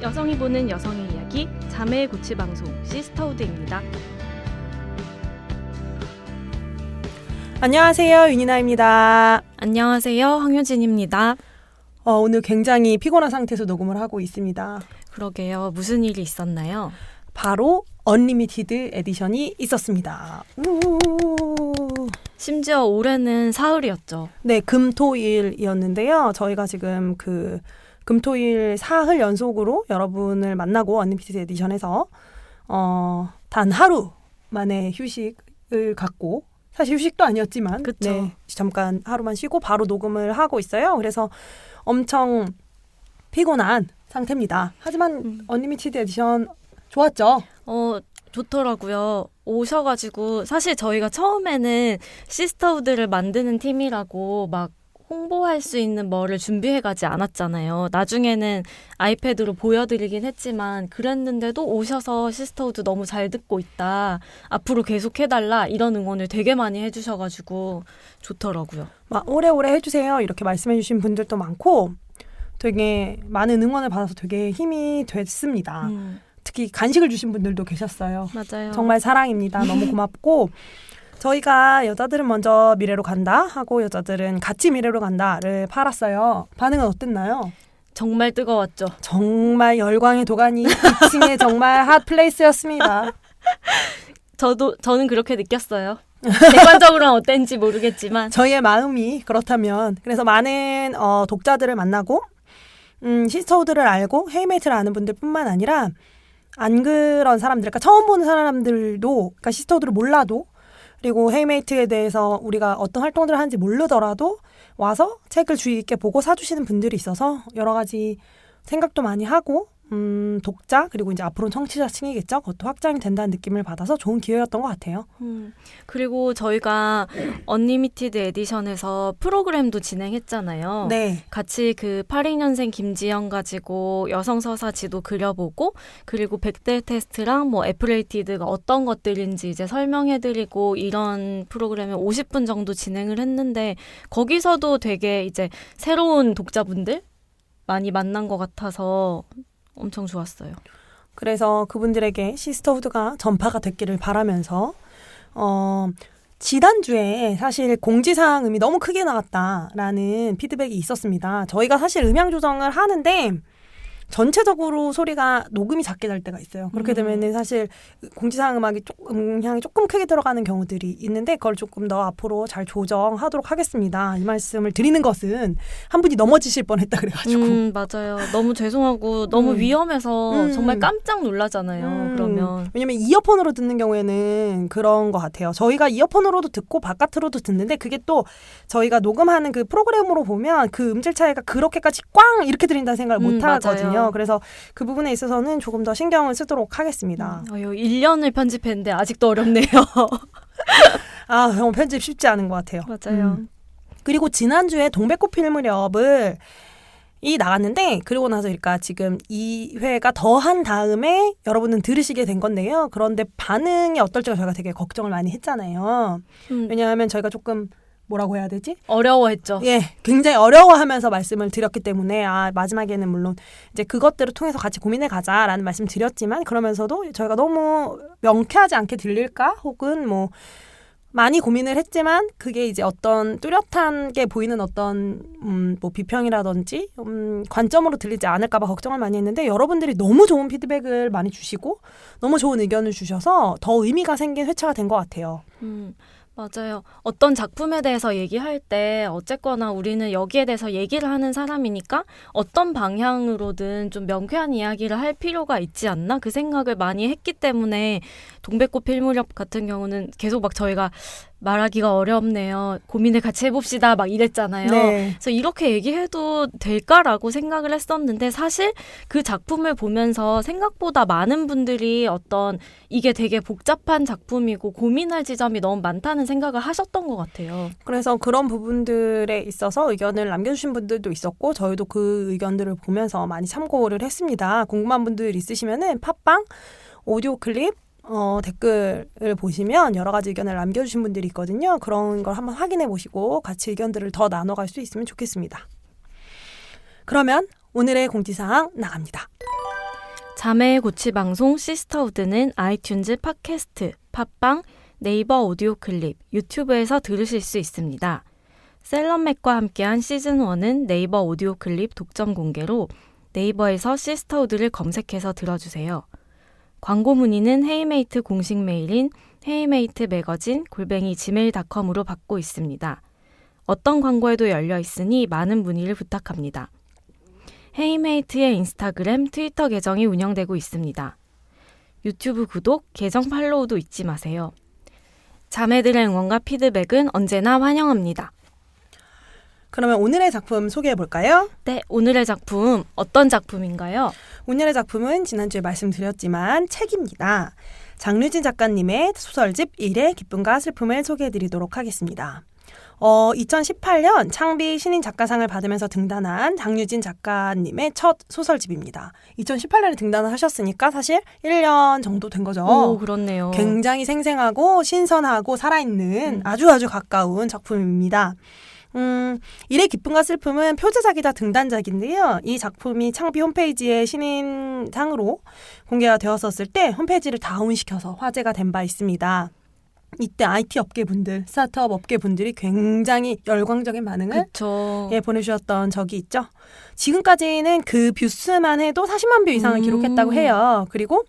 여성이 보는 여성의 이야기 자매의 고치 방송 시스터우드입니다. 안녕하세요, 윤이나입니다. 안녕하세요, 황효진입니다. 오늘 굉장히 피곤한 상태에서 녹음을 하고 있습니다. 그러게요. 무슨 일이 있었나요? 바로 언리미티드 에디션이 있었습니다. 심지어 올해는 사흘이었죠. 네, 금토일이었는데요. 저희가 지금 금토일 사흘 연속으로 여러분을 만나고 언리미티드 에디션에서 단 하루 만에 휴식을 갖고, 사실 휴식도 아니었지만 네, 잠깐 하루만 쉬고 바로 녹음을 하고 있어요. 그래서 엄청 피곤한 상태입니다. 하지만 언리미티드 에디션 좋았죠? 좋더라고요. 오셔가지고 사실 저희가 처음에는 시스터우드를 만드는 팀이라고 막 홍보할 수 있는 뭐를 준비해가지 않았잖아요. 나중에는 아이패드로 보여드리긴 했지만 그랬는데도 오셔서 시스터우드 너무 잘 듣고 있다. 앞으로 계속 해달라. 이런 응원을 되게 많이 해주셔가지고 좋더라고요. 막 오래오래 해주세요. 이렇게 말씀해주신 분들도 많고 되게 많은 응원을 받아서 되게 힘이 됐습니다. 특히 간식을 주신 분들도 계셨어요. 맞아요. 정말 사랑입니다. 너무 고맙고 저희가 여자들은 먼저 미래로 간다 하고 여자들은 같이 미래로 간다를 팔았어요. 반응은 어땠나요? 정말 뜨거웠죠. 정말 열광의 도가니 2층에 정말 핫플레이스였습니다. 저는 그렇게 느꼈어요. 객관적으로는 어땠는지 모르겠지만 저희의 마음이 그렇다면 그래서 많은 독자들을 만나고 시스터우드를 알고 헤이메이트를 아는 분들뿐만 아니라 안 그런 사람들, 그러니까 처음 보는 사람들도, 그러니까 시스터우드를 몰라도 그리고 헤이메이트에 대해서 우리가 어떤 활동들을 하는지 모르더라도 와서 책을 주의 깊게 보고 사주시는 분들이 있어서 여러 가지 생각도 많이 하고 독자 그리고 이제 앞으로는 청취자층이겠죠. 그것도 확장이 된다는 느낌을 받아서 좋은 기회였던 것 같아요. 그리고 저희가 언리미티드 에디션에서 프로그램도 진행했잖아요. 네. 같이 그 82년생 김지영 가지고 여성 서사지도 그려보고 그리고 백대 테스트랑 뭐 애플레이티드가 어떤 것들인지 이제 설명해드리고 이런 프로그램을 50분 정도 진행을 했는데 거기서도 되게 이제 새로운 독자분들 많이 만난 것 같아서 엄청 좋았어요. 그래서 그분들에게 시스터후드가 전파가 됐기를 바라면서 지난주에 사실 공지사항음이 너무 크게 나왔다라는 피드백이 있었습니다. 저희가 사실 음향 조정을 하는데 전체적으로 소리가 녹음이 작게 날 때가 있어요. 그렇게 되면은 사실 공지사항 음향이 조금 크게 들어가는 경우들이 있는데 그걸 조금 더 앞으로 잘 조정하도록 하겠습니다. 이 말씀을 드리는 것은 한 분이 넘어지실 뻔했다 그래가지고 맞아요. 너무 죄송하고 너무 위험해서 정말 깜짝 놀라잖아요. 그러면 왜냐면 이어폰으로 듣는 경우에는 그런 것 같아요. 저희가 이어폰으로도 듣고 바깥으로도 듣는데 그게 또 저희가 녹음하는 그 프로그램으로 보면 그 음질 차이가 그렇게까지 꽝 이렇게 들린다는 생각을 못 하거든요. 그래서 그 부분에 있어서는 조금 더 신경을 쓰도록 하겠습니다. 1년을 편집했는데 아직도 어렵네요. 정말 편집 쉽지 않은 것 같아요. 맞아요. 그리고 지난주에 동백꽃 필 무렵을 이 나갔는데 그리고 나서 그러니까 지금 2회가 더 한 다음에 여러분은 들으시게 된 건데요. 그런데 반응이 어떨지가 저희가 되게 걱정을 많이 했잖아요. 왜냐하면 저희가 조금 뭐라고 해야 되지? 어려워했죠. 예, 굉장히 어려워하면서 말씀을 드렸기 때문에 마지막에는 물론 이제 그것들을 통해서 같이 고민해 가자라는 말씀 드렸지만 그러면서도 저희가 너무 명쾌하지 않게 들릴까? 혹은 뭐 많이 고민을 했지만 그게 이제 어떤 뚜렷하게 보이는 어떤 뭐 비평이라든지 관점으로 들리지 않을까 봐 걱정을 많이 했는데 여러분들이 너무 좋은 피드백을 많이 주시고 너무 좋은 의견을 주셔서 더 의미가 생긴 회차가 된 것 같아요. 맞아요. 어떤 작품에 대해서 얘기할 때 어쨌거나 우리는 여기에 대해서 얘기를 하는 사람이니까 어떤 방향으로든 좀 명쾌한 이야기를 할 필요가 있지 않나? 그 생각을 많이 했기 때문에 동백꽃 필 무렵 같은 경우는 계속 막 저희가 말하기가 어렵네요. 고민을 같이 해봅시다. 막 이랬잖아요. 네. 그래서 이렇게 얘기해도 될까라고 생각을 했었는데 사실 그 작품을 보면서 생각보다 많은 분들이 어떤 이게 되게 복잡한 작품이고 고민할 지점이 너무 많다는 생각을 하셨던 것 같아요. 그래서 그런 부분들에 있어서 의견을 남겨주신 분들도 있었고 저희도 그 의견들을 보면서 많이 참고를 했습니다. 궁금한 분들 있으시면은 팟빵 오디오 클립 댓글을 보시면 여러 가지 의견을 남겨주신 분들이 있거든요. 그런 걸 한번 확인해 보시고 같이 의견들을 더 나눠갈 수 있으면 좋겠습니다. 그러면 오늘의 공지사항 나갑니다. 자매의 고치 방송 시스터우드는 아이튠즈 팟캐스트, 팟빵, 네이버 오디오 클립, 유튜브에서 들으실 수 있습니다. 셀럽맥과 함께한 시즌1은 네이버 오디오 클립 독점 공개로 네이버에서 시스터우드를 검색해서 들어주세요. 광고 문의는 헤이메이트 공식 메일인 헤이메이트 매거진 @gmail.com으로 받고 있습니다. 어떤 광고에도 열려 있으니 많은 문의를 부탁합니다. 헤이메이트의 인스타그램, 트위터 계정이 운영되고 있습니다. 유튜브 구독, 계정 팔로우도 잊지 마세요. 자매들의 응원과 피드백은 언제나 환영합니다. 그러면 오늘의 작품 소개해 볼까요? 네, 오늘의 작품 어떤 작품인가요? 오늘의 작품은 지난주에 말씀드렸지만 책입니다. 장류진 작가님의 소설집 일의 기쁨과 슬픔을 소개해 드리도록 하겠습니다. 2018년 창비 신인 작가상을 받으면서 등단한 장류진 작가님의 첫 소설집입니다. 2018년에 등단을 하셨으니까 사실 1년 정도 된 거죠. 오, 그렇네요. 굉장히 생생하고 신선하고 살아있는 아주 가까운 작품입니다. 일의 기쁨과 슬픔은 표제작이자 등단작인데요. 이 작품이 창비 홈페이지에 신인상으로 공개가 되었었을 때 홈페이지를 다운시켜서 화제가 된 바 있습니다. 이때 IT 업계분들, 스타트업 업계분들이 굉장히 열광적인 반응을 보내주셨던 적이 있죠. 지금까지는 그 뷰수만 해도 40만 뷰 이상을 기록했다고 해요. 그리고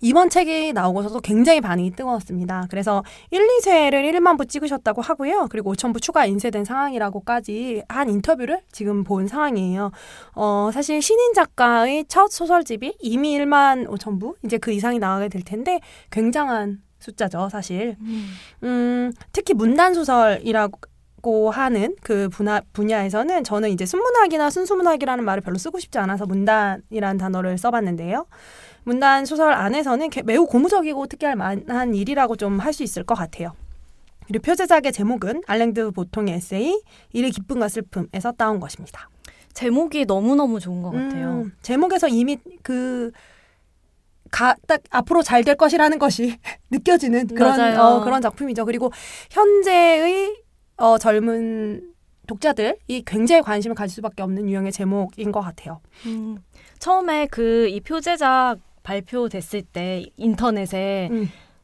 이번 책이 나오고서도 굉장히 반응이 뜨거웠습니다. 그래서 1, 2쇄를 1만 부 찍으셨다고 하고요. 그리고 5천 부 추가 인쇄된 상황이라고까지 한 인터뷰를 지금 본 상황이에요. 사실 신인 작가의 첫 소설집이 이미 1만 5천 부, 이제 그 이상이 나가게 될 텐데 굉장한 숫자죠, 사실. 특히 문단 소설이라고 하는 그 분야에서는 저는 이제 순문학이나 순수문학이라는 말을 별로 쓰고 싶지 않아서 문단이라는 단어를 써봤는데요. 문단 소설 안에서는 매우 고무적이고 특이할 만한 일이라고 좀 할 수 있을 것 같아요. 그리고 표제작의 제목은 알랭드 보통의 에세이 일의 기쁨과 슬픔에서 따온 것입니다. 제목이 너무너무 좋은 것 같아요. 제목에서 이미 딱 앞으로 잘 될 것이라는 것이 느껴지는 그런 작품이죠. 그리고 현재의 젊은 독자들이 굉장히 관심을 가질 수밖에 없는 유형의 제목인 것 같아요. 처음에 이 표제작 발표됐을 때 인터넷에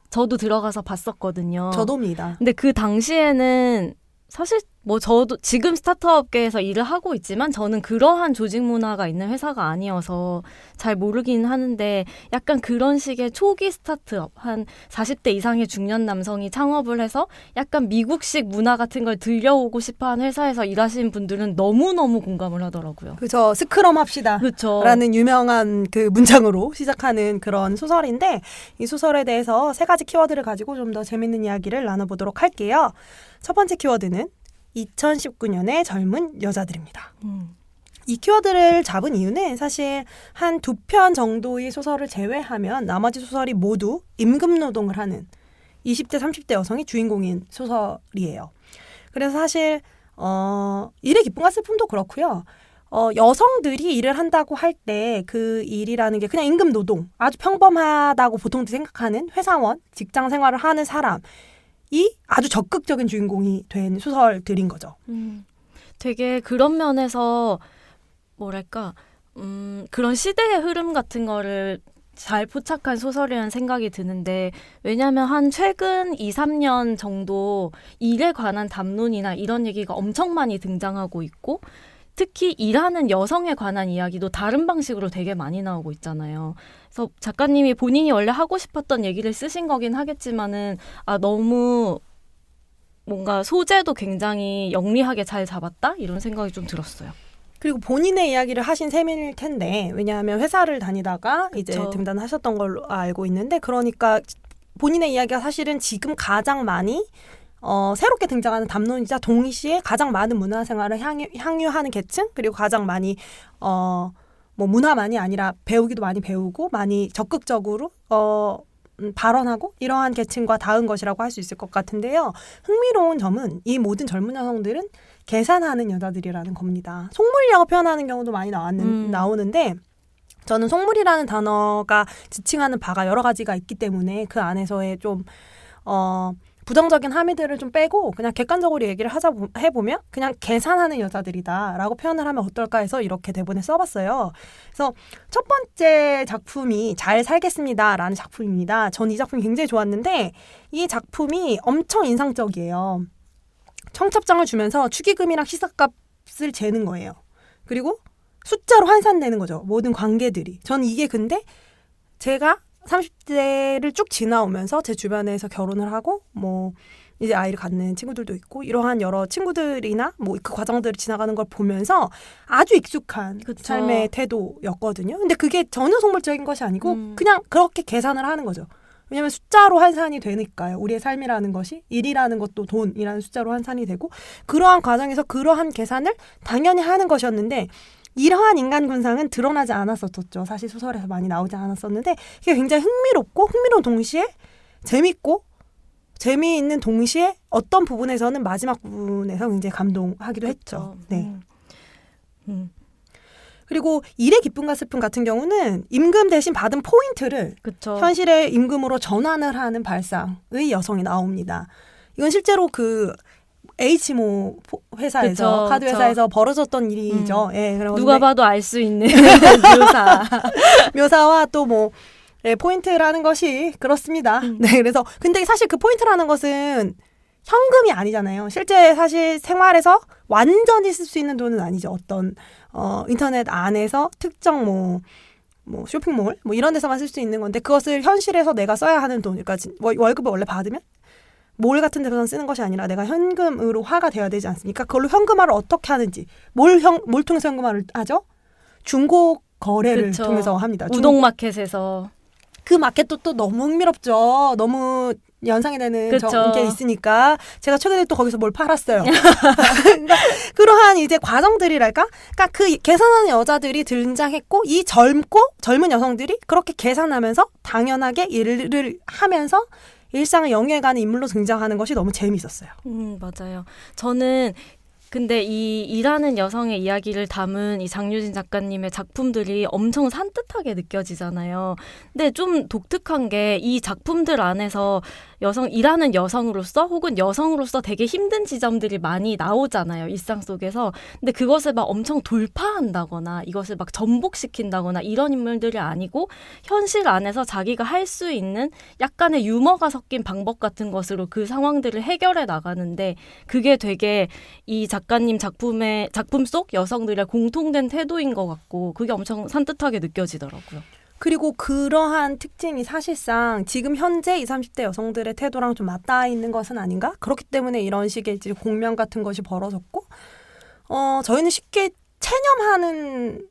저도 들어가서 봤었거든요. 저도입니다. 근데 그 당시에는 사실 저도 지금 스타트업계에서 일을 하고 있지만 저는 그러한 조직 문화가 있는 회사가 아니어서 잘 모르긴 하는데 약간 그런 식의 초기 스타트업, 한 40대 이상의 중년 남성이 창업을 해서 약간 미국식 문화 같은 걸 들려오고 싶어하는 회사에서 일하시는 분들은 너무너무 공감을 하더라고요. 그렇죠. 스크럼 합시다. 라는 유명한 그 문장으로 시작하는 그런 소설인데 이 소설에 대해서 3가지 키워드를 가지고 좀 더 재밌는 이야기를 나눠보도록 할게요. 첫 번째 키워드는 2019년의 젊은 여자들입니다. 이 키워드를 잡은 이유는 사실 한 2편 정도의 소설을 제외하면 나머지 소설이 모두 임금노동을 하는 20대, 30대 여성이 주인공인 소설이에요. 그래서 사실 일의 기쁨과 슬픔도 그렇고요. 여성들이 일을 한다고 할 때 그 일이라는 게 그냥 임금노동, 아주 평범하다고 보통 생각하는 회사원, 직장 생활을 하는 사람, 이 아주 적극적인 주인공이 된 소설들인 거죠. 되게 그런 면에서 뭐랄까 그런 시대의 흐름 같은 거를 잘 포착한 소설이라는 생각이 드는데 왜냐하면 한 최근 2, 3년 정도 일에 관한 담론이나 이런 얘기가 엄청 많이 등장하고 있고 특히 일하는 여성에 관한 이야기도 다른 방식으로 되게 많이 나오고 있잖아요. 그래서 작가님이 본인이 원래 하고 싶었던 얘기를 쓰신 거긴 하겠지만은 너무 뭔가 소재도 굉장히 영리하게 잘 잡았다? 이런 생각이 좀 들었어요. 그리고 본인의 이야기를 하신 셈일 텐데 왜냐하면 회사를 다니다가 이제 등단하셨던 걸로 알고 있는데 그러니까 본인의 이야기가 사실은 지금 가장 많이 새롭게 등장하는 담론이자 동시에 가장 많은 문화생활을 향유하는 계층 그리고 가장 많이 문화만이 아니라 배우기도 많이 배우고 많이 적극적으로 발언하고 이러한 계층과 닿은 것이라고 할 수 있을 것 같은데요. 흥미로운 점은 이 모든 젊은 여성들은 계산하는 여자들이라는 겁니다. 속물이라고 표현하는 경우도 많이 나오는데 저는 속물이라는 단어가 지칭하는 바가 여러 가지가 있기 때문에 그 안에서의 좀 부정적인 함의들을 좀 빼고 그냥 객관적으로 얘기를 해보면 그냥 계산하는 여자들이다라고 표현을 하면 어떨까 해서 이렇게 대본에 써봤어요. 그래서 첫 번째 작품이 잘 살겠습니다라는 작품입니다. 전 이 작품이 굉장히 좋았는데 이 작품이 엄청 인상적이에요. 청첩장을 주면서 축의금이랑 시삭값을 재는 거예요. 그리고 숫자로 환산되는 거죠. 모든 관계들이. 전 이게 근데 제가 30대를 쭉 지나오면서 제 주변에서 결혼을 하고 뭐 이제 아이를 갖는 친구들도 있고 이러한 여러 친구들이나 뭐 그 과정들을 지나가는 걸 보면서 아주 익숙한 그쵸. 삶의 태도였거든요. 근데 그게 전혀 속물적인 것이 아니고 그냥 그렇게 계산을 하는 거죠. 왜냐하면 숫자로 환산이 되니까요. 우리의 삶이라는 것이 일이라는 것도 돈이라는 숫자로 환산이 되고 그러한 과정에서 그러한 계산을 당연히 하는 것이었는데 이러한 인간 군상은 드러나지 않았었죠. 사실 소설에서 많이 나오지 않았었는데 이게 굉장히 흥미롭고 흥미로운 동시에 재밌고 재미있는 동시에 어떤 부분에서는 마지막 부분에서 굉장히 감동하기도 했죠. 네. 그리고 일의 기쁨과 슬픔 같은 경우는 임금 대신 받은 포인트를 그쵸. 현실의 임금으로 전환을 하는 발상의 여성이 나옵니다. 이건 실제로 그 H모 회사에서 그쵸, 카드 회사에서 벌어졌던 일이죠. 예, 누가 봐도 알 수 있는 묘사. 묘사와 또 뭐 포인트라는 것이 그렇습니다. 네, 그래서 근데 사실 그 포인트라는 것은 현금이 아니잖아요. 실제 사실 생활에서 완전히 쓸 수 있는 돈은 아니죠. 어떤 인터넷 안에서 특정 뭐 쇼핑몰 뭐 이런 데서만 쓸 수 있는 건데 그것을 현실에서 내가 써야 하는 돈. 그러니까 월급을 원래 받으면 몰 같은 데서만 쓰는 것이 아니라 내가 현금으로 화가 돼야 되지 않습니까? 그걸로 현금화를 어떻게 하는지 뭘 통해서 현금화를 하죠? 중고 거래를 그쵸. 통해서 합니다. 우동마켓에서. 그 마켓도 또 너무 흥미롭죠. 너무 연상이 되는 그쵸. 게 있으니까 제가 최근에 또 거기서 뭘 팔았어요. 그러니까 그러한 이제 과정들이랄까? 그러니까 그 계산하는 여자들이 등장했고 이 젊은 여성들이 그렇게 계산하면서 당연하게 일을 하면서 일상을 영위해가는 인물로 등장하는 것이 너무 재미있었어요. 맞아요. 저는 근데 이 일하는 여성의 이야기를 담은 이 장유진 작가님의 작품들이 엄청 산뜻하게 느껴지잖아요. 근데 좀 독특한 게 이 작품들 안에서 일하는 여성으로서 혹은 여성으로서 되게 힘든 지점들이 많이 나오잖아요. 일상 속에서. 근데 그것을 막 엄청 돌파한다거나 이것을 막 전복시킨다거나 이런 인물들이 아니고 현실 안에서 자기가 할 수 있는 약간의 유머가 섞인 방법 같은 것으로 그 상황들을 해결해 나가는데 그게 되게 이 작가님 작품 속 여성들의 공통된 태도인 것 같고 그게 엄청 산뜻하게 느껴지더라고요. 그리고 그러한 특징이 사실상 지금 현재 20, 30대 여성들의 태도랑 좀 맞닿아 있는 것은 아닌가? 그렇기 때문에 이런 식의 이제 공면 같은 것이 벌어졌고 저희는 쉽게 체념하는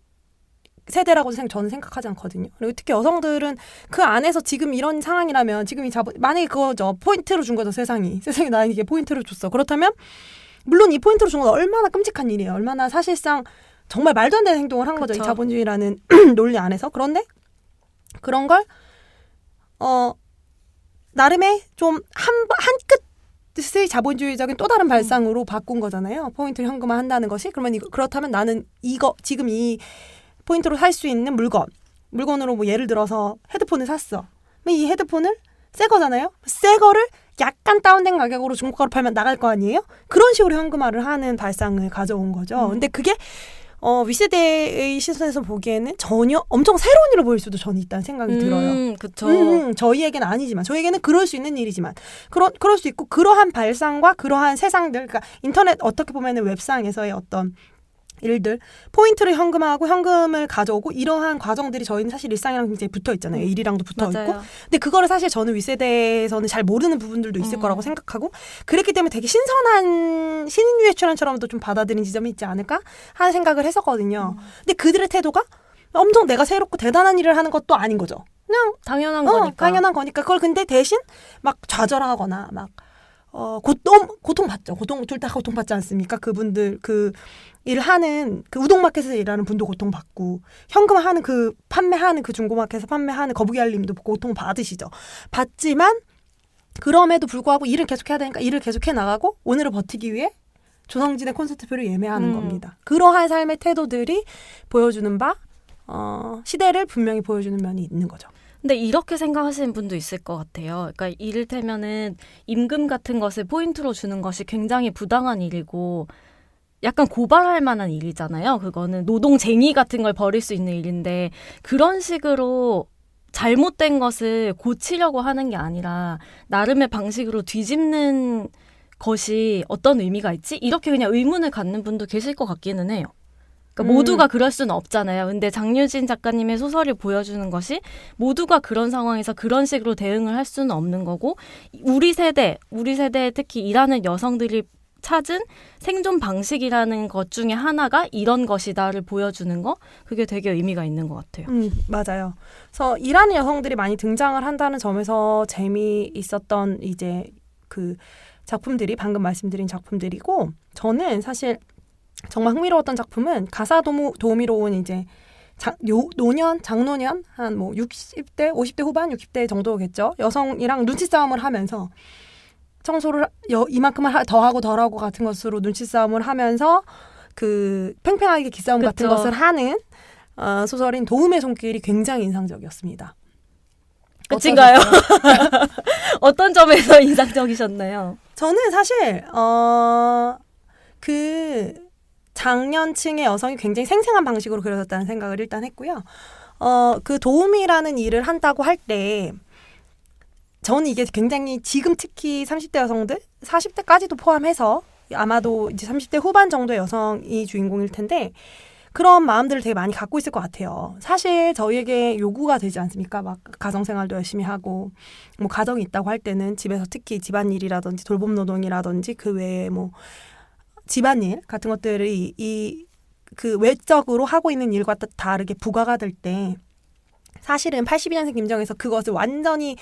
세대라고 저는 생각하지 않거든요. 그리고 특히 여성들은 그 안에서 지금 이런 상황이라면 지금 만약에 그거죠. 포인트로 준 거죠. 세상이 나에게 포인트를 줬어. 그렇다면 물론 이 포인트로 준 건 얼마나 끔찍한 일이에요. 얼마나 사실상 정말 말도 안 되는 행동을 한 거죠. 이 자본주의라는 논리 안에서. 그런데 그런 걸 나름의 좀 한 끝의 자본주의적인 또 다른 발상으로 바꾼 거잖아요. 포인트를 현금화 한다는 것이. 그러면 그렇다면 나는 지금 이 포인트로 살 수 있는 물건으로 뭐 예를 들어서 헤드폰을 샀어. 근데 이 헤드폰을 새 거잖아요. 새 거를 약간 다운된 가격으로 중고가로 팔면 나갈 거 아니에요? 그런 식으로 현금화를 하는 발상을 가져온 거죠. 근데 그게 윗세대의 시선에서 보기에는 전혀 엄청 새로운 일로 보일 수도 저는 있다는 생각이 들어요. 그렇죠. 저희에게는 아니지만 저희에게는 그럴 수 있는 일이지만 그럴 수 있고 그러한 발상과 그러한 세상들 그러니까 인터넷 어떻게 보면은 웹상에서의 어떤 일들 포인트를 현금화하고 현금을 가져오고 이러한 과정들이 저희는 사실 일상이랑 굉장히 붙어 있잖아요. 일이랑도 붙어 있고. 맞아요. 근데 그거를 사실 저는 윗세대에서는 잘 모르는 부분들도 있을 거라고 생각하고 그랬기 때문에 되게 신선한 신인류의 출연처럼도 좀 받아들인 지점이 있지 않을까 하는 생각을 했었거든요. 근데 그들의 태도가 엄청 내가 새롭고 대단한 일을 하는 것도 아닌 거죠. 그냥 당연한 거니까. 당연한 거니까 그걸 근데 대신 막 좌절하거나 막 고통받죠. 둘 다 고통받지 않습니까? 그분들 그 일하는 그 우동마켓에서 일하는 분도 고통받고 현금화하는 판매하는 그 중고마켓에서 판매하는 거북이알림도 고통받으시죠. 받지만 그럼에도 불구하고 일은 계속해야 되니까 일을 계속해 나가고 오늘을 버티기 위해 조성진의 콘서트표를 예매하는 겁니다. 그러한 삶의 태도들이 보여주는 바 시대를 분명히 보여주는 면이 있는 거죠. 근데 이렇게 생각하시는 분도 있을 것 같아요. 그러니까 이를테면은 임금 같은 것을 포인트로 주는 것이 굉장히 부당한 일이고 약간 고발할 만한 일이잖아요. 그거는 노동쟁의 같은 걸 벌일 수 있는 일인데 그런 식으로 잘못된 것을 고치려고 하는 게 아니라 나름의 방식으로 뒤집는 것이 어떤 의미가 있지? 이렇게 그냥 의문을 갖는 분도 계실 것 같기는 해요. 그러니까 모두가 그럴 수는 없잖아요. 근데 장유진 작가님의 소설이 보여주는 것이 모두가 그런 상황에서 그런 식으로 대응을 할 수는 없는 거고 우리 세대에 특히 일하는 여성들이 찾은 생존 방식이라는 것 중에 하나가 이런 것이다를 보여주는 거 그게 되게 의미가 있는 것 같아요. 맞아요. 그래서 일하는 여성들이 많이 등장을 한다는 점에서 재미있었던 이제 그 작품들이 방금 말씀드린 작품들이고 저는 사실 정말 흥미로웠던 작품은 가사 도우미로 온 이제 장노년 한 뭐 60대, 50대 후반, 60대 정도겠죠. 여성이랑 눈치 싸움을 하면서 청소를 이만큼 더 하고 덜 하고 같은 것으로 눈치 싸움을 하면서 그 팽팽하게 기싸움 같은 그쵸. 것을 하는 소설인 도움의 손길이 굉장히 인상적이었습니다. 끝인가요? 어떤 점에서 인상적이셨나요? 저는 사실 그 장년층의 여성이 굉장히 생생한 방식으로 그려졌다는 생각을 일단 했고요. 그 도움이라는 일을 한다고 할 때 저는 이게 굉장히 지금 특히 30대 여성들, 40대까지도 포함해서 아마도 이제 30대 후반 정도의 여성이 주인공일 텐데 그런 마음들을 되게 많이 갖고 있을 것 같아요. 사실 저희에게 요구가 되지 않습니까? 막 가정생활도 열심히 하고 뭐 가정이 있다고 할 때는 집에서 특히 집안일이라든지 돌봄 노동이라든지 그 외에 뭐 집안일 같은 것들이 그 외적으로 하고 있는 일과 다르게 부과가 될 때 사실은 82년생 김정에서 그것을 완전히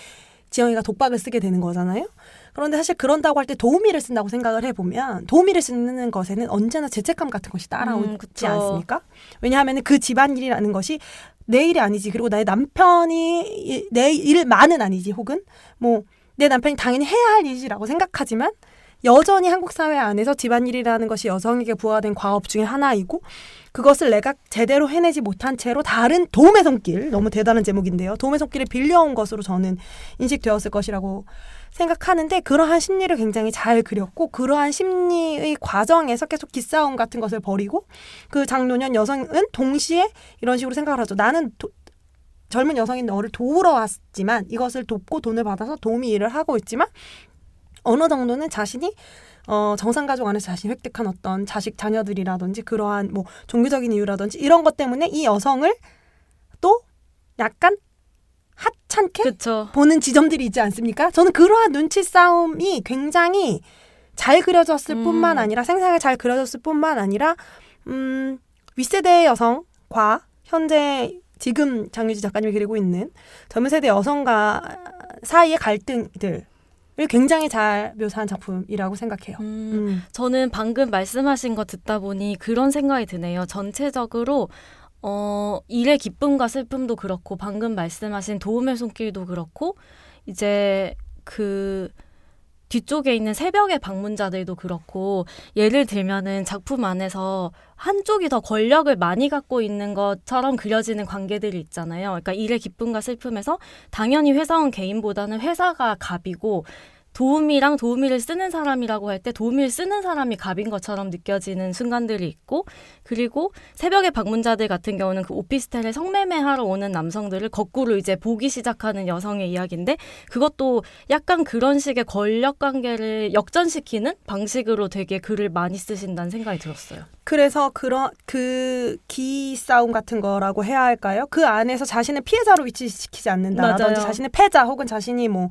지영이가 독박을 쓰게 되는 거잖아요. 그런데 사실 그런다고 할 때 도우미를 쓴다고 생각을 해보면 도우미를 쓰는 것에는 언제나 죄책감 같은 것이 따라오지 그쵸. 않습니까? 왜냐하면 그 집안일이라는 것이 내 일이 아니지. 그리고 나의 남편이 내 일만은 아니지. 혹은 뭐 내 남편이 당연히 해야 할 일이라고 생각하지만 여전히 한국 사회 안에서 집안일이라는 것이 여성에게 부과된 과업 중에 하나이고 그것을 내가 제대로 해내지 못한 채로 다른 도움의 손길, 너무 대단한 제목인데요. 도움의 손길을 빌려온 것으로 저는 인식되었을 것이라고 생각하는데 그러한 심리를 굉장히 잘 그렸고 그러한 심리의 과정에서 계속 기싸움 같은 것을 벌이고 그 장노년 여성은 동시에 이런 식으로 생각을 하죠. 나는 젊은 여성인 너를 도우러 왔지만 이것을 돕고 돈을 받아서 도우미 일을 하고 있지만 어느 정도는 자신이 정상가족 안에서 자신이 획득한 어떤 자식 자녀들이라든지 그러한 뭐 종교적인 이유라든지 이런 것 때문에 이 여성을 또 약간 하찮게 그쵸. 보는 지점들이 있지 않습니까? 저는 그러한 눈치 싸움이 굉장히 잘 그려졌을 뿐만 아니라 생생하게 잘 그려졌을 뿐만 아니라 윗세대의 여성과 현재 지금 장유지 작가님이 그리고 있는 젊은 세대 여성과 사이의 갈등들 을 굉장히 잘 묘사한 작품이라고 생각해요. 저는 방금 말씀하신 거 듣다 보니 그런 생각이 드네요. 전체적으로 일의 기쁨과 슬픔도 그렇고 방금 말씀하신 도움의 손길도 그렇고 이제 그 뒤쪽에 있는 새벽의 방문자들도 그렇고 예를 들면은 작품 안에서 한쪽이 더 권력을 많이 갖고 있는 것처럼 그려지는 관계들이 있잖아요. 그러니까 일의 기쁨과 슬픔에서 당연히 회사원 개인보다는 회사가 갑이고 도우미랑 도우미를 쓰는 사람이라고 할 때 도우미를 쓰는 사람이 갑인 것처럼 느껴지는 순간들이 있고 그리고 새벽의 방문자들 같은 경우는 그 오피스텔에 성매매하러 오는 남성들을 거꾸로 이제 보기 시작하는 여성의 이야기인데 그것도 약간 그런 식의 권력 관계를 역전시키는 방식으로 되게 글을 많이 쓰신다는 생각이 들었어요. 그래서 그 기싸움 같은 거라고 해야 할까요? 그 안에서 자신을 피해자로 위치시키지 않는다라든지 맞아요. 자신의 패자 혹은 자신이 뭐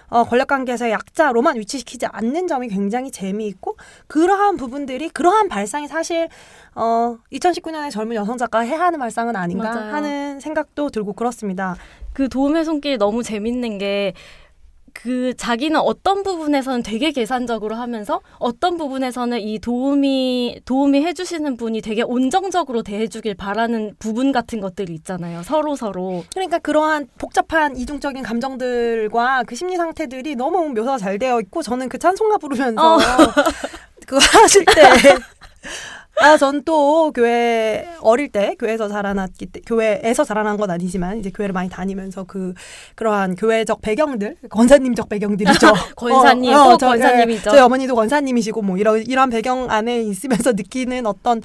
권력관계에서의 약자로만 위치시키지 않는 점이 굉장히 재미있고 그러한 부분들이 그러한 발상이 사실 2019년에 젊은 여성 작가가 해야 하는 발상은 아닌가 맞아요. 하는 생각도 들고 그렇습니다. 그 도움의 손길이 너무 재밌는 게 그 자기는 어떤 부분에서는 되게 계산적으로 하면서 어떤 부분에서는 이 도움이 해주시는 분이 되게 온정적으로 대해주길 바라는 부분 같은 것들이 있잖아요. 서로. 그러니까 그러한 복잡한 이중적인 감정들과 그 심리 상태들이 너무 묘사가 잘 되어 있고 저는 그 찬송가 부르면서 그거 하실 때 전 또 교회 어릴 때 교회에서 자라난 건 아니지만 이제 교회를 많이 다니면서 그러한 교회적 배경들, 권사님적 배경들이죠. 권사님, 권사님이죠. 저희 어머니도 권사님이시고 뭐 이런 배경 안에 있으면서 느끼는 어떤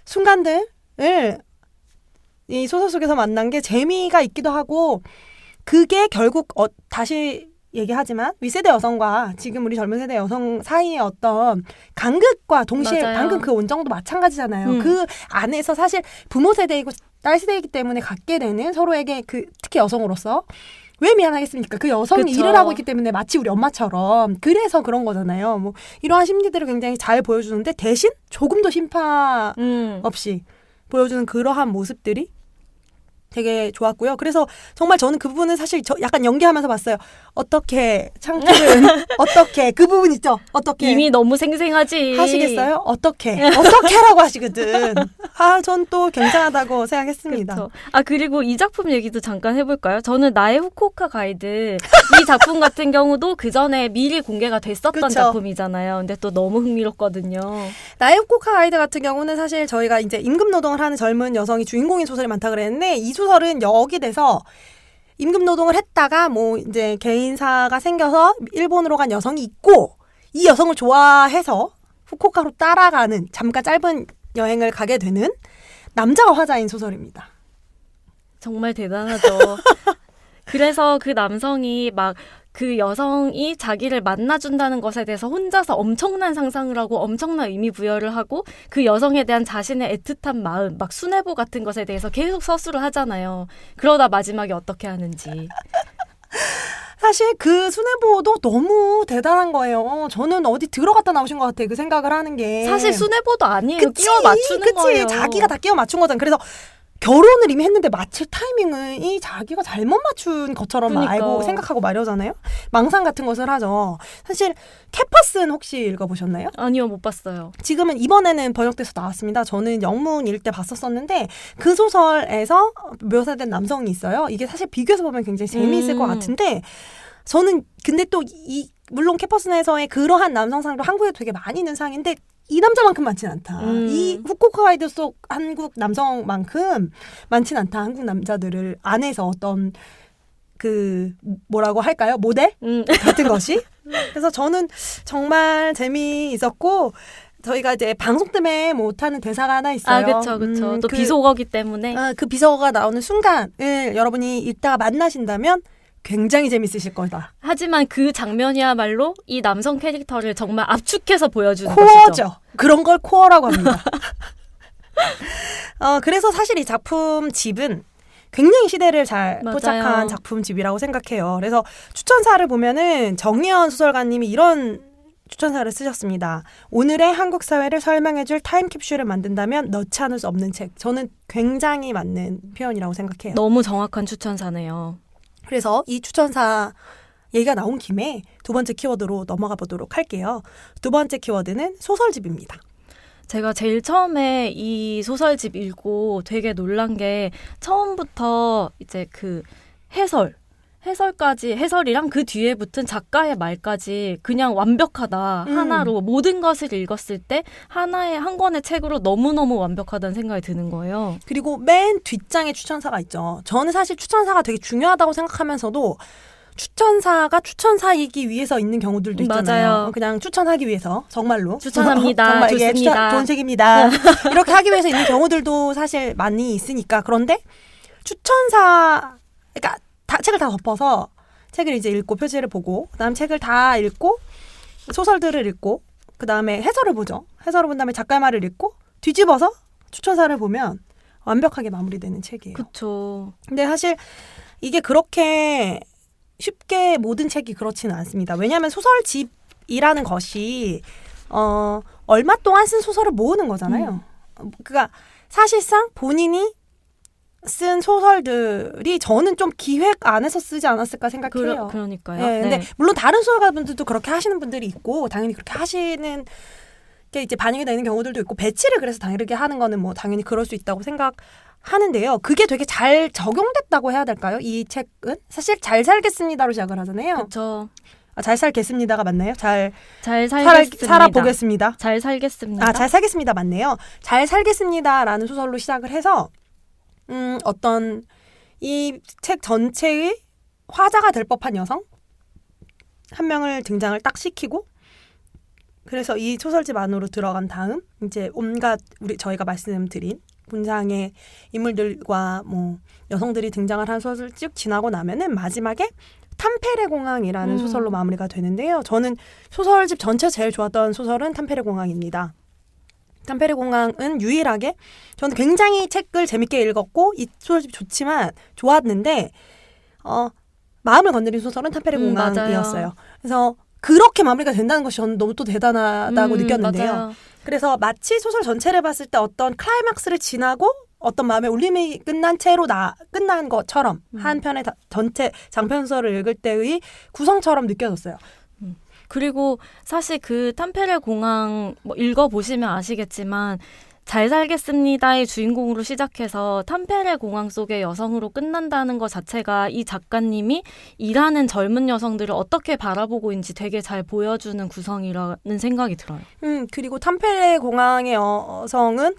순간들을 이 소설 속에서 만난 게 재미가 있기도 하고 그게 결국 다시 얘기하지만 윗세대 여성과 지금 우리 젊은 세대 여성 사이의 어떤 간극과 동시에 맞아요. 방금 그 온정도 마찬가지잖아요. 그 안에서 사실 부모 세대이고 딸 세대이기 때문에 갖게 되는 서로에게 특히 여성으로서 왜 미안하겠습니까? 그 여성이 그쵸. 일을 하고 있기 때문에 마치 우리 엄마처럼 그래서 그런 거잖아요. 뭐 이러한 심리들을 굉장히 잘 보여주는데 대신 조금도 심파 없이 보여주는 그러한 모습들이 되게 좋았고요. 그래서 정말 저는 그 부분은 사실 약간 연기하면서 봤어요. 어떻게 창틀은 어떻게 그 부분 있죠? 어떻게 이미 너무 생생하지. 하시겠어요? 어떻게라고 하시거든. 전 또 괜찮하다고 생각했습니다. 그쵸. 그리고 이 작품 얘기도 잠깐 해볼까요? 저는 나의 후쿠오카 가이드 이 작품 같은 경우도 그 전에 미리 공개가 됐었던 그쵸. 작품이잖아요. 근데 또 너무 흥미롭거든요. 나의 후쿠오카 가이드 같은 경우는 사실 저희가 이제 임금 노동을 하는 젊은 여성이 주인공인 소설이 많다 그랬는데 이 소설은 여기 돼서 임금 노동을 했다가 뭐 이제 개인사가 생겨서 일본으로 간 여성이 있고 이 여성을 좋아해서 후쿠오카로 따라가는 잠깐 짧은 여행을 가게 되는 남자가 화자인 소설입니다. 정말 대단하죠. 그래서 그 남성이 막 그 여성이 자기를 만나준다는 것에 대해서 혼자서 엄청난 상상을 하고 엄청난 의미 부여를 하고 그 여성에 대한 자신의 애틋한 마음, 막 순애보 같은 것에 대해서 계속 서술을 하잖아요. 그러다 마지막에 어떻게 하는지. 사실 그 순애보도 너무 대단한 거예요. 저는 어디 들어갔다 나오신 것 같아요. 그 생각을 하는 게. 사실 순애보도 아니에요. 그치, 끼워 맞추는 그치. 거예요. 자기가 다 끼워 맞춘 거잖아. 그래서 결혼을 이미 했는데 마칠 타이밍을 이 자기가 잘못 맞춘 것처럼 그러니까. 알고 생각하고 말이잖아요. 망상 같은 것을 하죠. 사실 캐퍼스는 혹시 읽어보셨나요? 아니요, 못 봤어요. 지금은 이번에는 번역돼서 나왔습니다. 저는 영문일 때 봤었었는데 그 소설에서 묘사된 남성이 있어요. 이게 사실 비교해서 보면 굉장히 재미있을 것 같은데 저는 근데 또 물론 캐퍼스에서의 그러한 남성상도 한국에도 되게 많이 있는 상인데 이 남자만큼 많진 않다. 이 후쿠오카 가이드 속 한국 남성만큼 많진 않다. 한국 남자들을 안에서 어떤 뭐라고 할까요? 모델 같은 것이. 그래서 저는 정말 재미있었고 저희가 이제 방송 때문에 못하는 대사가 하나 있어요. 그쵸. 또 비속어기 때문에. 그 비속어가 나오는 순간을 여러분이 읽다가 만나신다면 굉장히 재밌으실 거다. 하지만 그 장면이야말로 이 남성 캐릭터를 정말 압축해서 보여주는 코어죠. 것이죠. 그런 걸 코어라고 합니다. 그래서 사실 이 작품 집은 굉장히 시대를 잘 맞아요. 포착한 작품집이라고 생각해요. 그래서 추천사를 보면은 정리현 소설가님이 이런 추천사를 쓰셨습니다. 오늘의 한국 사회를 설명해줄 타임캡슐을 만든다면 넣지 않을 수 없는 책. 저는 굉장히 맞는 표현이라고 생각해요. 너무 정확한 추천사네요. 그래서 이 추천사 얘기가 나온 김에 두 번째 키워드로 넘어가 보도록 할게요. 두 번째 키워드는 소설집입니다. 제가 제일 처음에 이 소설집 읽고 되게 놀란 게 처음부터 이제 그 해설이랑 그 뒤에 붙은 작가의 말까지 그냥 완벽하다. 하나로 모든 것을 읽었을 때 한 권의 책으로 너무너무 완벽하다는 생각이 드는 거예요. 그리고 맨 뒷장에 추천사가 있죠. 저는 사실 추천사가 되게 중요하다고 생각하면서도 추천사가 추천사이기 위해서 있는 경우들도 있잖아요. 맞아요. 그냥 추천하기 위해서 정말로 추천합니다. 정말 이게 좋습니다. 좋은 책입니다. 이렇게 하기 위해서 있는 경우들도 사실 많이 있으니까. 그런데 추천사 그러니까 책을 다 덮어서 책을 이제 읽고 표지를 보고 그다음 책을 다 읽고 소설들을 읽고 그다음에 해설을 보죠. 해설을 본 다음에 작가의 말을 읽고 뒤집어서 추천사를 보면 완벽하게 마무리되는 책이에요. 그렇죠. 근데 사실 이게 그렇게 쉽게 모든 책이 그렇지는 않습니다. 왜냐하면 소설집이라는 것이 얼마 동안 쓴 소설을 모으는 거잖아요. 그러니까 사실상 본인이 쓴 소설들이 저는 좀 기획 안에서 쓰지 않았을까 생각해요. 그러니까요. 네, 근데 물론 다른 소설가분들도 그렇게 하시는 분들이 있고 당연히 그렇게 하시는 게 이제 반영이 되는 경우들도 있고 배치를 그래서 다르게 하는 거는 뭐 당연히 그럴 수 있다고 생각하는데요. 그게 되게 잘 적용됐다고 해야 될까요? 이 책은 사실 잘 살겠습니다로 시작을 하잖아요. 그렇죠. 잘 살겠습니다가 맞나요? 잘 살겠습니다. 살아보겠습니다. 잘 살겠습니다. 잘 살겠습니다 맞네요. 잘 살겠습니다라는 소설로 시작을 해서 어떤 이 책 전체의 화자가 될 법한 여성 한 명을 등장을 딱 시키고 그래서 이 소설집 안으로 들어간 다음 이제 온갖 저희가 말씀드린 문장의 인물들과 뭐 여성들이 등장을 한 소설 쭉 지나고 나면은 마지막에 탐페레 공항이라는 소설로 마무리가 되는데요. 저는 소설집 전체 제일 좋았던 소설은 탐페레 공항입니다. 탐페레 공항은 유일하게 저는 굉장히 책을 재밌게 읽었고 이 소설집 좋았는데 마음을 건드린 소설은 탐페레 공항이었어요. 맞아요. 그래서 그렇게 마무리가 된다는 것이 저는 너무 또 대단하다고 느꼈는데요. 맞아요. 그래서 마치 소설 전체를 봤을 때 어떤 클라이막스를 지나고 어떤 마음의 울림이 끝난 채로 끝난 것처럼 한 편의 전체 장편소설을 읽을 때의 구성처럼 느껴졌어요. 그리고 사실 그 탐페레 공항 뭐 읽어보시면 아시겠지만 잘 살겠습니다의 주인공으로 시작해서 탐페레 공항 속의 여성으로 끝난다는 것 자체가 이 작가님이 일하는 젊은 여성들을 어떻게 바라보고 있는지 되게 잘 보여주는 구성이라는 생각이 들어요. 그리고 탐페레 공항의 여성은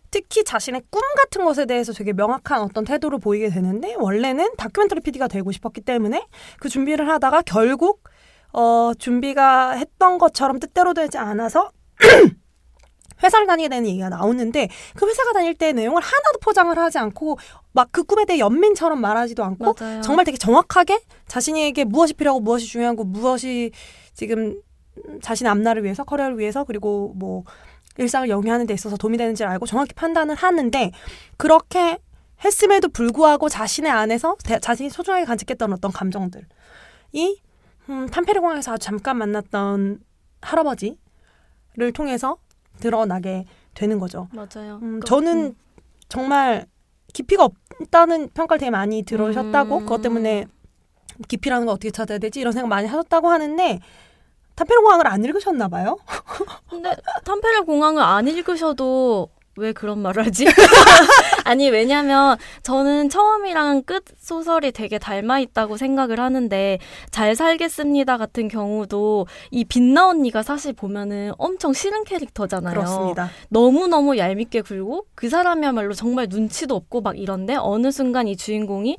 특히 자신의 꿈 같은 것에 대해서 되게 명확한 어떤 태도를 보이게 되는데 원래는 다큐멘터리 PD가 되고 싶었기 때문에 그 준비를 하다가 결국 준비가 했던 것처럼 뜻대로 되지 않아서 회사를 다니게 되는 얘기가 나오는데 그 회사가 다닐 때 내용을 하나도 포장을 하지 않고 막 그 꿈에 대해 연민처럼 말하지도 않고 맞아요. 정말 되게 정확하게 자신에게 무엇이 필요하고 무엇이 중요하고 무엇이 지금 자신의 앞날을 위해서 커리어를 위해서 그리고 뭐 일상을 영위하는 데 있어서 도움이 되는지를 알고 정확히 판단을 하는데 그렇게 했음에도 불구하고 자신의 안에서 자신이 소중하게 간직했던 어떤 감정들이 탐페레 공항에서 아주 잠깐 만났던 할아버지를 통해서 드러나게 되는 거죠. 맞아요. 저는 정말 깊이가 없다는 평가를 되게 많이 들으셨다고 그것 때문에 깊이라는 걸 어떻게 찾아야 되지 이런 생각 많이 하셨다고 하는데 탐페레 공항을 안 읽으셨나 봐요. 근데 탐페레 공항을 안 읽으셔도 왜 그런 말을 하지? 아니 왜냐면 저는 처음이랑 끝 소설이 되게 닮아 있다고 생각을 하는데 잘 살겠습니다 같은 경우도 이 빛나 언니가 사실 보면은 엄청 싫은 캐릭터잖아요. 그렇습니다. 너무너무 얄밉게 굴고 그 사람이야말로 정말 눈치도 없고 막 이런데 어느 순간 이 주인공이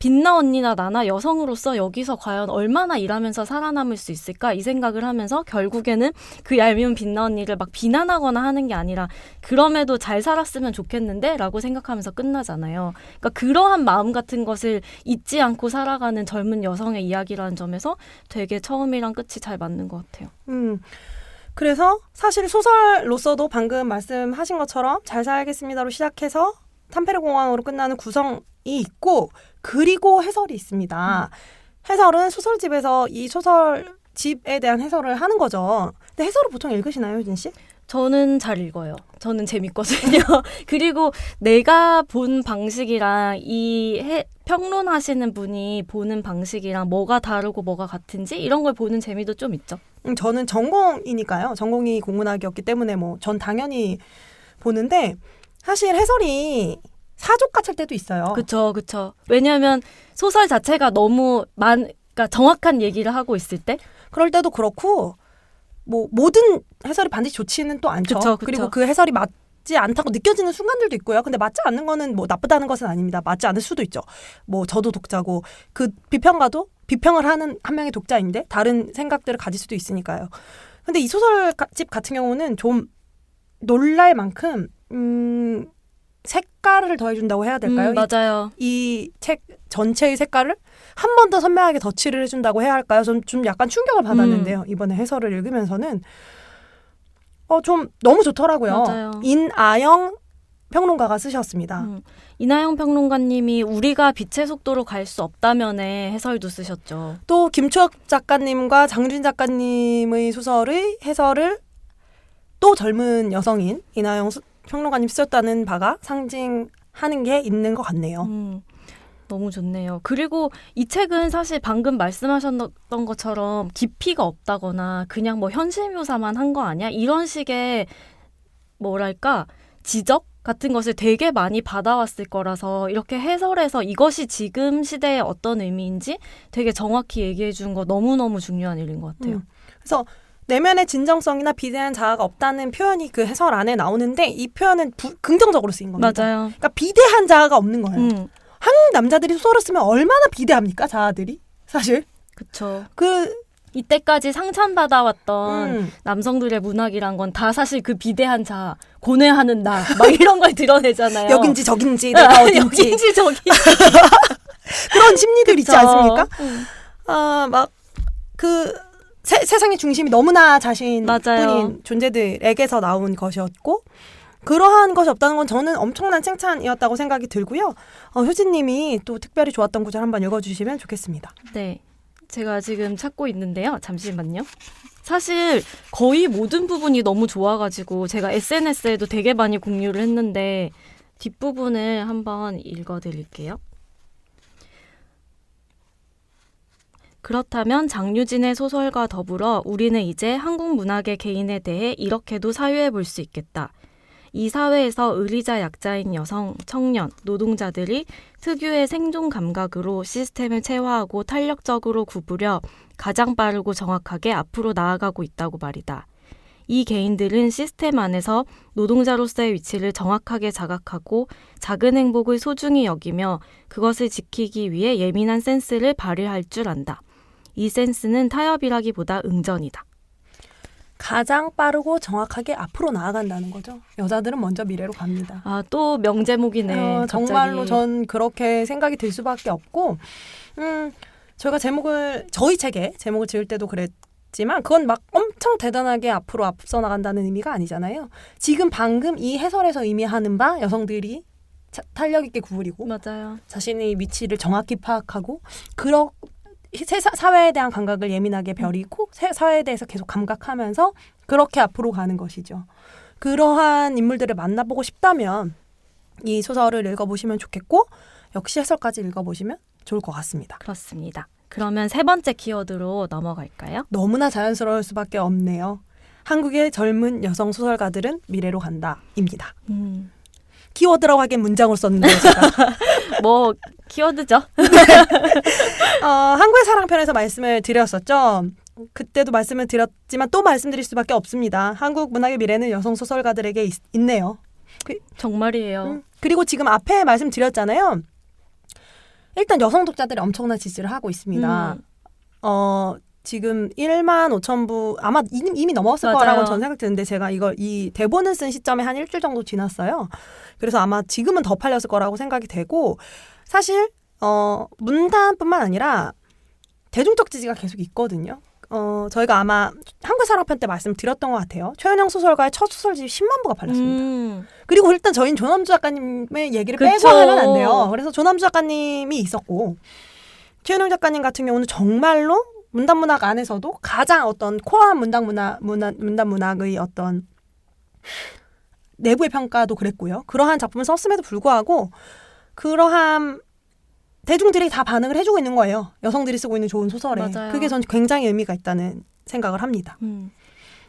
빛나 언니나 나나 여성으로서 여기서 과연 얼마나 일하면서 살아남을 수 있을까 이 생각을 하면서 결국에는 그 얄미운 빛나 언니를 막 비난하거나 하는 게 아니라 그럼에도 잘 살았으면 좋겠는데 라고 생각하면서 끝나잖아요. 그러니까 그러한 마음 같은 것을 잊지 않고 살아가는 젊은 여성의 이야기라는 점에서 되게 처음이랑 끝이 잘 맞는 것 같아요. 그래서 사실 소설로서도 방금 말씀하신 것처럼 잘 살겠습니다로 시작해서 탐페레 공항으로 끝나는 구성이 있고 그리고 해설이 있습니다. 해설은 소설집에서 이 소설집에 대한 해설을 하는 거죠. 근데 해설을 보통 읽으시나요, 효진 씨? 저는 잘 읽어요. 저는 재밌거든요. 그리고 내가 본 방식이랑 평론하시는 분이 보는 방식이랑 뭐가 다르고 뭐가 같은지 이런 걸 보는 재미도 좀 있죠. 저는 전공이니까요. 전공이 공문학이었기 때문에 뭐 전 당연히 보는데 사실 해설이 사족 같을 때도 있어요. 그렇죠. 왜냐하면 소설 자체가 너무 그러니까 정확한 얘기를 하고 있을 때 그럴 때도 그렇고 뭐 모든 해설이 반드시 좋지는 또 않죠. 그쵸. 그리고 그 해설이 맞지 않다고 느껴지는 순간들도 있고요. 근데 맞지 않는 거는 뭐 나쁘다는 것은 아닙니다. 맞지 않을 수도 있죠. 뭐 저도 독자고 그 비평가도 비평을 하는 한 명의 독자인데 다른 생각들을 가질 수도 있으니까요. 근데 이 소설집 같은 경우는 좀 놀랄 만큼 색깔을 더해준다고 해야 될까요? 맞아요. 이 책 전체의 색깔을 한 번 더 선명하게 덧칠을 해준다고 해야 할까요? 전 좀 약간 충격을 받았는데요. 이번에 해설을 읽으면서는 좀 너무 좋더라고요. 맞아요. 인아영 평론가가 쓰셨습니다. 인아영 평론가님이 우리가 빛의 속도로 갈 수 없다면에 해설도 쓰셨죠. 또 김추혁 작가님과 장준 작가님의 소설의 해설을 또 젊은 여성인 인아영 평론가님 쓰셨다는 바가 상징하는 게 있는 것 같네요. 너무 좋네요. 그리고 이 책은 사실 방금 말씀하셨던 것처럼 깊이가 없다거나 그냥 뭐 현실 묘사만 한 거 아니야? 이런 식의 뭐랄까 지적 같은 것을 되게 많이 받아왔을 거라서 이렇게 해설해서 이것이 지금 시대에 어떤 의미인지 되게 정확히 얘기해 준 거 너무너무 중요한 일인 것 같아요. 그래서 내면의 진정성이나 비대한 자아가 없다는 표현이 그 해설 안에 나오는데 이 표현은 긍정적으로 쓰인 겁니다. 맞아요. 그러니까 비대한 자아가 없는 거예요. 한국 남자들이 소설을 쓰면 얼마나 비대합니까? 자아들이? 사실. 그쵸. 그 이때까지 상찬받아왔던 남성들의 문학이란 건 다 사실 그 비대한 자, 고뇌하는 나, 막 이런 걸 드러내잖아요. 여긴지 저긴지 내가 어딘지 여긴지 저긴지 그런 심리들 있지 그쵸. 않습니까? 막 그 세상의 중심이 너무나 자신뿐인 맞아요. 존재들에게서 나온 것이었고 그러한 것이 없다는 건 저는 엄청난 칭찬이었다고 생각이 들고요. 효진님이 또 특별히 좋았던 구절 한번 읽어주시면 좋겠습니다. 네. 제가 지금 찾고 있는데요. 잠시만요. 사실 거의 모든 부분이 너무 좋아가지고 제가 SNS에도 되게 많이 공유를 했는데 뒷부분을 한번 읽어드릴게요. 그렇다면 장유진의 소설과 더불어 우리는 이제 한국 문학의 개인에 대해 이렇게도 사유해 볼 수 있겠다. 이 사회에서 의리자 약자인 여성, 청년, 노동자들이 특유의 생존 감각으로 시스템을 체화하고 탄력적으로 구부려 가장 빠르고 정확하게 앞으로 나아가고 있다고 말이다. 이 개인들은 시스템 안에서 노동자로서의 위치를 정확하게 자각하고 작은 행복을 소중히 여기며 그것을 지키기 위해 예민한 센스를 발휘할 줄 안다. 이 센스는 타협이라기보다 응전이다. 가장 빠르고 정확하게 앞으로 나아간다는 거죠. 여자들은 먼저 미래로 갑니다. 아, 또 명제목이네. 정말로 갑자기. 전 그렇게 생각이 들 수밖에 없고 저희가 저희 책에 제목을 지을 때도 그랬지만 그건 막 엄청 대단하게 앞으로 앞서 나간다는 의미가 아니잖아요. 지금 방금 이 해설에서 의미하는 바 여성들이 탄력 있게 구부리고 맞아요. 자신의 위치를 정확히 파악하고 사회에 대한 감각을 예민하게 벼리고 사회에 대해서 계속 감각하면서 그렇게 앞으로 가는 것이죠. 그러한 인물들을 만나보고 싶다면 이 소설을 읽어보시면 좋겠고 역시 해설까지 읽어보시면 좋을 것 같습니다. 그렇습니다. 그러면 세 번째 키워드로 넘어갈까요? 너무나 자연스러울 수밖에 없네요. 한국의 젊은 여성 소설가들은 미래로 간다입니다. 키워드라고 하기엔 문장으로 썼는데요. 제가. 뭐 키워드죠. 한국의 사랑편에서 말씀을 드렸었죠. 그때도 말씀을 드렸지만 또 말씀드릴 수밖에 없습니다. 한국 문학의 미래는 여성 소설가들에게 있네요. 정말이에요. 그리고 지금 앞에 말씀드렸잖아요. 일단 여성 독자들이 엄청난 지지를 하고 있습니다. 지금 1만 5천 부 아마 이미 넘어갔을 맞아요. 거라고 저는 생각드는데 제가 이 대본을 쓴 시점에 한 일주일 정도 지났어요. 그래서 아마 지금은 더 팔렸을 거라고 생각이 되고 사실 문단뿐만 아니라 대중적 지지가 계속 있거든요. 저희가 아마 한국 사랑편 때 말씀드렸던 것 같아요. 최은영 소설가의 첫 소설집이 10만 부가 팔렸습니다. 그리고 일단 저희는 조남주 작가님의 얘기를 빼고 그쵸. 하면 안 돼요. 그래서 조남주 작가님이 있었고 최은영 작가님 같은 경우는 정말로 문단문학 안에서도 가장 어떤 코어한 문단문학의 어떤 내부의 평가도 그랬고요. 그러한 작품을 썼음에도 불구하고 그러한 대중들이 다 반응을 해주고 있는 거예요. 여성들이 쓰고 있는 좋은 소설에. 맞아요. 그게 전 굉장히 의미가 있다는 생각을 합니다.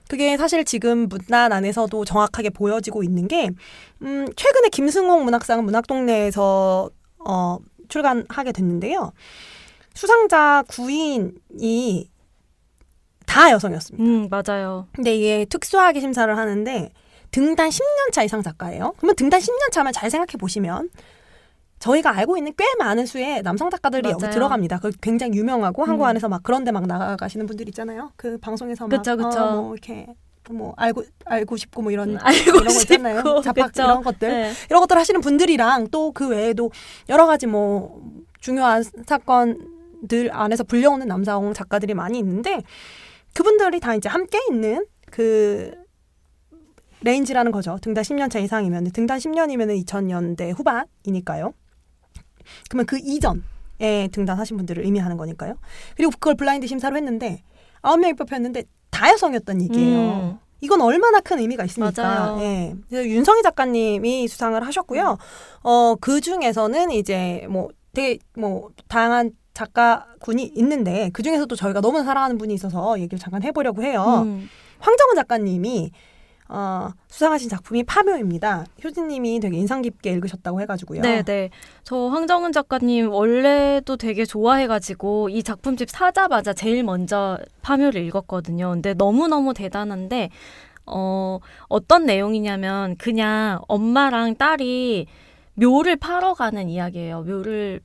그게 사실 지금 문단 안에서도 정확하게 보여지고 있는 게 최근에 김승옥 문학상은 문학동네에서 출간하게 됐는데요. 수상자 9인이 다 여성이었습니다. 맞아요. 근데 이게 특수하게 심사를 하는데 등단 10년 차 이상 작가예요. 그러면 등단 10년 차면 잘 생각해 보시면 저희가 알고 있는 꽤 많은 수의 남성 작가들이 맞아요. 여기 들어갑니다. 그 굉장히 유명하고 한국 안에서 막 그런데 막 나가시는 분들 있잖아요. 그 방송에서 막 그쵸. 뭐 이렇게 뭐 알고 싶고 뭐 이런 알고 거 있잖아요. 싶고, 자팍 그쵸. 이런 것들 네. 이런 것들 하시는 분들이랑 또 그 외에도 여러 가지 뭐 중요한 사건들 안에서 불려오는 남성 작가들이 많이 있는데 그분들이 다 이제 함께 있는 그 레인지라는 거죠. 등단 10년 차 이상이면 등단 10년이면 2000년대 후반이니까요. 그러면 그 이전에 등단하신 분들을 의미하는 거니까요. 그리고 그걸 블라인드 심사로 했는데 9명이 뽑혔는데 다 여성이었던 얘기예요. 이건 얼마나 큰 의미가 있습니까? 맞아요. 예. 그래서 윤성희 작가님이 수상을 하셨고요. 그 중에서는 이제 뭐 되게 뭐 다양한 작가군이 있는데 그 중에서도 저희가 너무 사랑하는 분이 있어서 얘기를 잠깐 해보려고 해요. 황정은 작가님이 수상하신 작품이 파묘입니다. 효진님이 되게 인상 깊게 읽으셨다고 해가지고요. 네네. 저 황정은 작가님 원래도 되게 좋아해가지고 이 작품집 사자마자 제일 먼저 파묘를 읽었거든요. 근데 너무너무 대단한데 어떤 내용이냐면 그냥 엄마랑 딸이 묘를 파러 가는 이야기예요. 묘를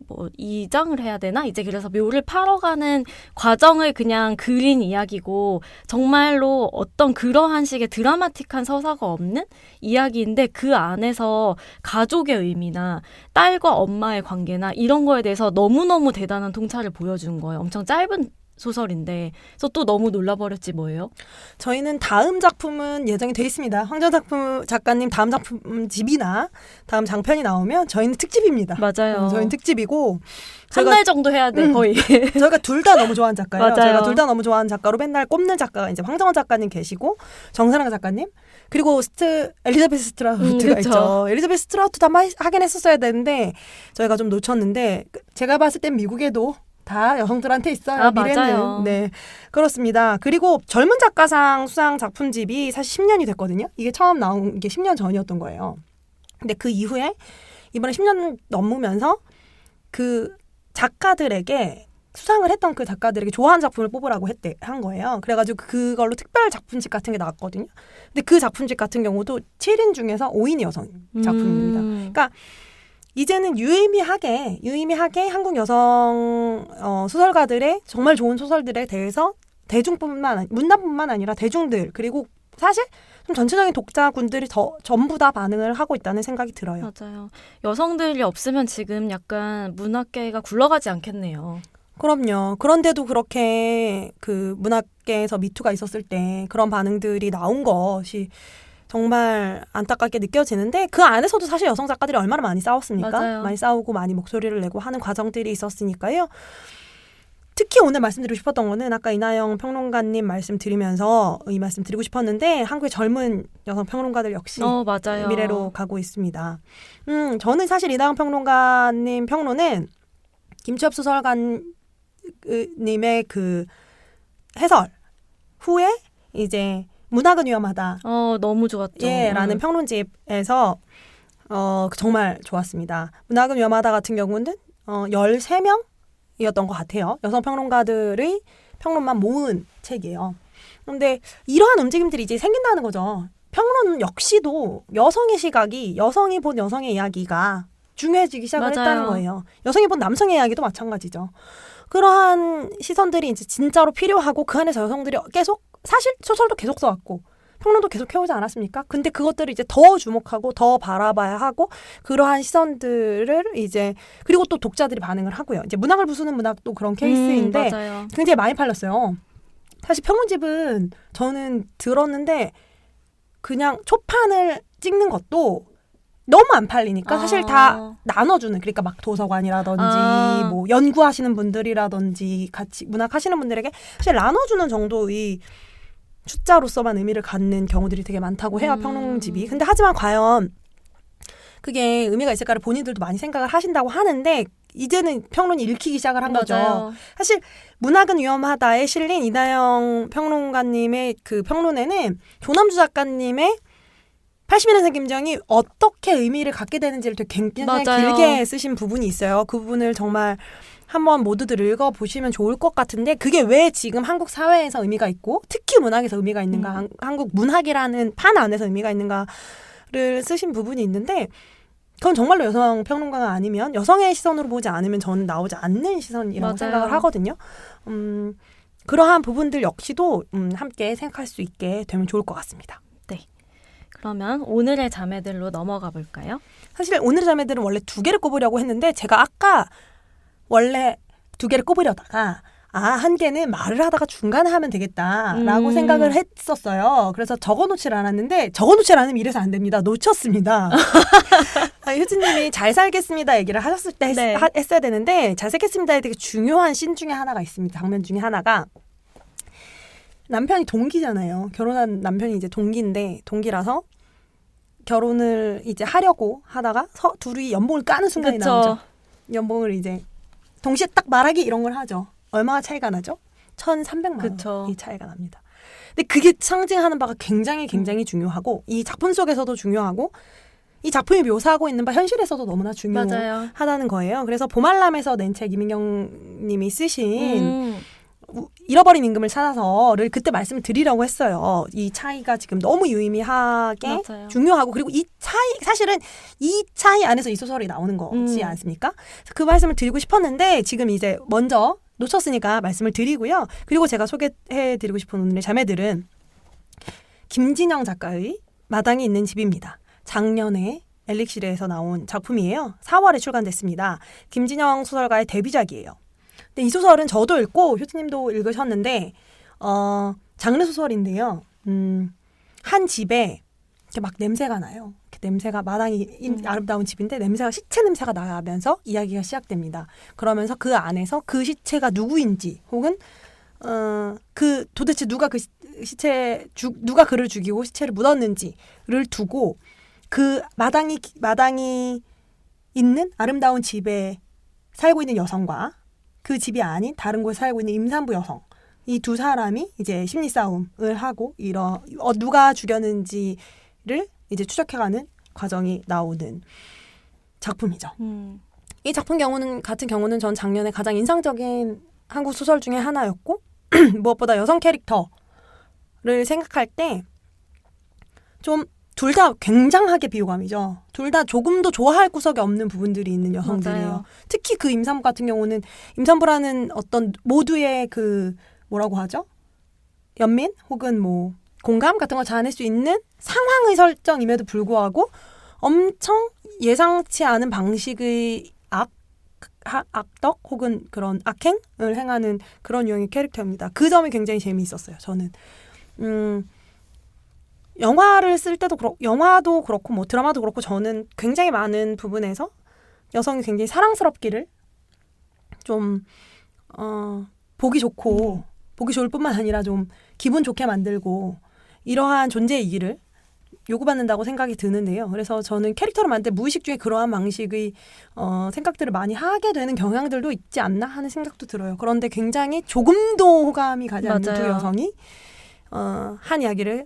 뭐 이장을 해야 되나? 이제 그래서 묘를 파러 가는 과정을 그냥 그린 이야기고 정말로 어떤 그러한 식의 드라마틱한 서사가 없는 이야기인데 그 안에서 가족의 의미나 딸과 엄마의 관계나 이런 거에 대해서 너무너무 대단한 통찰을 보여준 거예요. 엄청 짧은 소설인데 그래서 또 너무 놀라버렸지 뭐예요? 저희는 다음 작품은 예정이 돼 있습니다. 작가님 다음 작품집이나 다음 장편이 나오면 저희는 특집입니다. 맞아요. 저희는 특집이고 한 달 정도 해야 돼 거의. 저희가 둘 다 너무 좋아하는 작가예요. 맞아요. 저희가 둘 다 너무 좋아하는 작가로 맨날 꼽는 작가가 이제 황정원 작가님 계시고 정사랑 작가님 그리고 엘리자베스 스트라우트가 그쵸. 있죠. 엘리자베스 스트라우트도 한번 하긴 했었어야 되는데 저희가 좀 놓쳤는데 제가 봤을 땐 미국에도 다 여성들한테 있어요. 미래는. 맞아요. 네, 그렇습니다. 그리고 젊은 작가상 수상 작품집이 사실 10년이 됐거든요. 이게 처음 나온 게 10년 전이었던 거예요. 근데 그 이후에 이번에 10년 넘으면서 그 작가들에게 수상을 했던 그 작가들에게 좋아하는 작품을 뽑으라고 한 거예요. 그래가지고 그걸로 특별 작품집 같은 게 나왔거든요. 근데 그 작품집 같은 경우도 7인 중에서 5인이 여성 작품입니다. 그러니까 이제는 유의미하게 한국 여성 소설가들의 정말 좋은 소설들에 대해서 문단뿐만 아니라 대중들 그리고 사실 좀 전체적인 독자군들이 전부 다 반응을 하고 있다는 생각이 들어요. 맞아요. 여성들이 없으면 지금 약간 문학계가 굴러가지 않겠네요. 그럼요. 그런데도 그렇게 그 문학계에서 미투가 있었을 때 그런 반응들이 나온 것이 정말 안타깝게 느껴지는데 그 안에서도 사실 여성 작가들이 얼마나 많이 싸웠습니까? 맞아요. 많이 싸우고 많이 목소리를 내고 하는 과정들이 있었으니까요. 특히 오늘 말씀드리고 싶었던 거는 아까 이나영 평론가님 말씀 드리면서 이 말씀 드리고 싶었는데 한국의 젊은 여성 평론가들 역시 맞아요. 미래로 가고 있습니다. 저는 사실 이나영 평론가님 평론은 김치엽 소설가님의 그 해설 후에 이제 문학은 위험하다. 너무 좋았죠. 라는 평론집에서 정말 좋았습니다. 문학은 위험하다 같은 경우는 13명이었던 것 같아요. 여성 평론가들의 평론만 모은 책이에요. 그런데 이러한 움직임들이 이제 생긴다는 거죠. 평론 역시도 여성의 시각이 여성이 본 여성의 이야기가 중요해지기 시작을 맞아요. 했다는 거예요. 여성이 본 남성의 이야기도 마찬가지죠. 그러한 시선들이 이제 진짜로 필요하고 그 안에서 여성들이 계속 사실 소설도 계속 써왔고 평론도 계속 해오지 않았습니까? 근데 그것들을 이제 더 주목하고 더 바라봐야 하고 그러한 시선들을 이제 그리고 또 독자들이 반응을 하고요. 이제 문학을 부수는 문학도 그런 케이스인데 맞아요. 굉장히 많이 팔렸어요. 사실 평론집은 저는 들었는데 그냥 초판을 찍는 것도 너무 안 팔리니까 사실 다 나눠주는 그러니까 막 도서관이라든지 뭐 연구하시는 분들이라든지 같이 문학하시는 분들에게 사실 나눠주는 정도의 숫자로서만 의미를 갖는 경우들이 되게 많다고 해요. 평론집이. 근데 하지만 과연 그게 의미가 있을까를 본인들도 많이 생각을 하신다고 하는데 이제는 평론이 읽히기 시작을 한 거죠. 맞아요. 사실 문학은 위험하다에 실린 이나영 평론가님의 그 평론에는 조남주 작가님의 80년생 김정이 어떻게 의미를 갖게 되는지를 되게 굉장히 맞아요. 길게 쓰신 부분이 있어요. 그 부분을 정말 한번 모두들 읽어보시면 좋을 것 같은데 그게 왜 지금 한국 사회에서 의미가 있고 특히 문학에서 의미가 있는가 한국 문학이라는 판 안에서 의미가 있는가를 쓰신 부분이 있는데 그건 정말로 여성 평론가가 아니면 여성의 시선으로 보지 않으면 저는 나오지 않는 시선이라고 맞아요. 생각을 하거든요. 그러한 부분들 역시도 함께 생각할 수 있게 되면 좋을 것 같습니다. 그러면 오늘의 자매들로 넘어가 볼까요? 사실 오늘의 자매들은 원래 2개를 꼽으려고 했는데 제가 아까 원래 2개를 꼽으려다가 한 개는 말을 하다가 중간에 하면 되겠다라고 생각을 했었어요. 그래서 적어놓질 않았는데 적어놓질 않으면 이래서 안 됩니다. 놓쳤습니다. 효진님이 잘 살겠습니다 얘기를 하셨을 때 네. 했어야 되는데 잘 살겠습니다에 되게 중요한 씬 중에 하나가 있습니다. 장면 중에 하나가 남편이 동기잖아요. 결혼한 남편이 이제 동기라서 결혼을 이제 하려고 하다가 둘이 연봉을 까는 순간이 그쵸. 나오죠. 연봉을 이제 동시에 딱 말하기 이런 걸 하죠. 얼마나 차이가 나죠? 1,300만 그쵸. 원이 차이가 납니다. 근데 그게 상징하는 바가 굉장히 중요하고 이 작품 속에서도 중요하고 이 작품이 묘사하고 있는 바 현실에서도 너무나 맞아요. 중요하다는 거예요. 그래서 봄알람에서 낸 책 이민경 님이 쓰신 잃어버린 임금을 찾아서를 그때 말씀을 드리려고 했어요. 이 차이가 지금 너무 유의미하게 맞아요. 중요하고 그리고 이 차이 사실은 이 차이 안에서 이 소설이 나오는 거지 않습니까? 그래서 그 말씀을 드리고 싶었는데 지금 이제 먼저 놓쳤으니까 말씀을 드리고요. 그리고 제가 소개해드리고 싶은 오늘의 자매들은 김진영 작가의 마당이 있는 집입니다. 작년에 엘릭실에서 나온 작품이에요. 4월에 출간됐습니다. 김진영 소설가의 데뷔작이에요. 근데 이 소설은 저도 읽고 효트님도 읽으셨는데 장르 소설인데요. 한 집에 이렇게 막 냄새가 나요. 이렇게 냄새가 마당이 아름다운 집인데 냄새가 시체 냄새가 나면서 이야기가 시작됩니다. 그러면서 그 안에서 그 시체가 누구인지 혹은 그 도대체 누가 그 시체 누가 그를 죽이고 시체를 묻었는지를 두고 그 마당이 있는 아름다운 집에 살고 있는 여성과 그 집이 아닌 다른 곳에 살고 있는 임산부 여성 이 두 사람이 이제 심리 싸움을 하고 누가 죽였는지를 이제 추적해가는 과정이 나오는 작품이죠. 이 작품 같은 경우는 전 작년에 가장 인상적인 한국 소설 중에 하나였고 무엇보다 여성 캐릭터를 생각할 때 좀 둘 다 굉장하게 비호감이죠. 둘 다 조금도 좋아할 구석이 없는 부분들이 있는 여성들이에요. 맞아요. 특히 그 임산부 같은 경우는 임산부라는 어떤 모두의 그 뭐라고 하죠? 연민 혹은 뭐 공감 같은 걸 자아낼 수 있는 상황의 설정임에도 불구하고 엄청 예상치 않은 방식의 악덕 혹은 그런 악행을 행하는 그런 유형의 캐릭터입니다. 그 점이 굉장히 재미있었어요. 저는 영화를 쓸 때도 영화도 그렇고 뭐 드라마도 그렇고 저는 굉장히 많은 부분에서 여성이 굉장히 사랑스럽기를 좀 보기 좋고 보기 좋을 뿐만 아니라 좀 기분 좋게 만들고 이러한 존재이기를 요구받는다고 생각이 드는데요. 그래서 저는 캐릭터를 만들 때 무의식 중에 그러한 방식의 생각들을 많이 하게 되는 경향들도 있지 않나 하는 생각도 들어요. 그런데 굉장히 조금도 호감이 가지 않는 두 여성이 한 이야기를